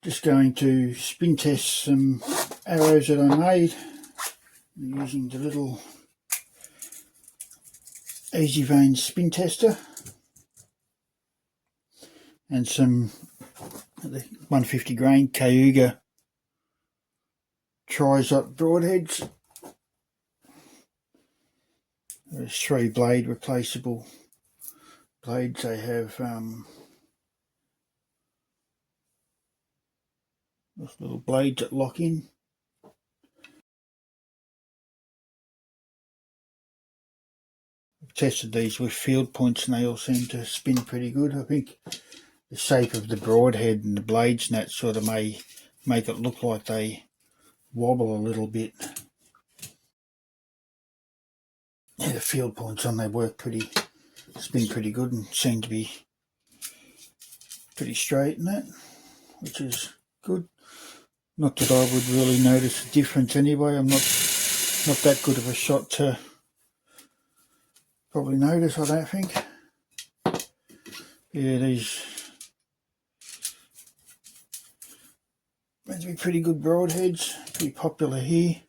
Just going to spin test some arrows that I made using the little Easy Vein spin tester and some 150 grain Kayuga Tri-Zot broadheads. There's 3 blade replaceable blades. They have those little blades that lock in. I've tested these with field points and they all seem to spin pretty good. I think the shape of the broadhead and the blades and that sort of may make it look like they wobble a little bit. Yeah, the field points on they spin pretty good and seem to be pretty straight in that, which is good. Not that I would really notice a difference anyway. I'm not that good of a shot to probably notice, I don't think. Yeah, these meant to be pretty good broadheads, pretty popular here.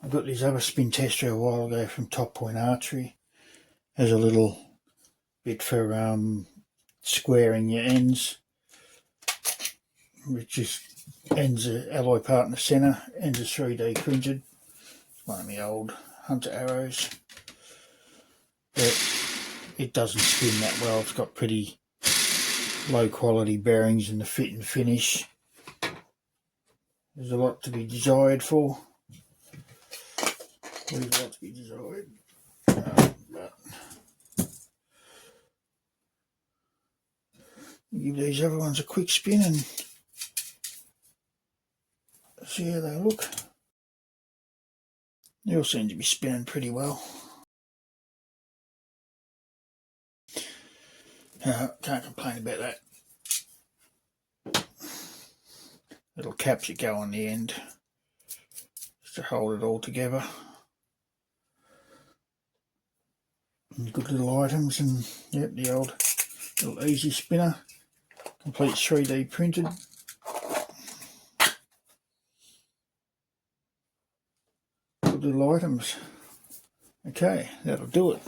I got this other spin tester a while ago from Top Point Archery. Has a little bit for squaring your ends, which is ends the alloy part in the centre, ends are 3D printed. It's one of my old hunter arrows, but it doesn't spin that well. It's got pretty low quality bearings in the fit and finish. There's a lot to be desired for. There's a lot to be desired. But give these other ones a quick spin and see how they look. They all seem to be spinning pretty well. Can't complain about that. Little caps that go on the end just to hold it all together. And good little items, and yep, the old little easy spinner, complete 3D printed. Good little items. Okay, that'll do it.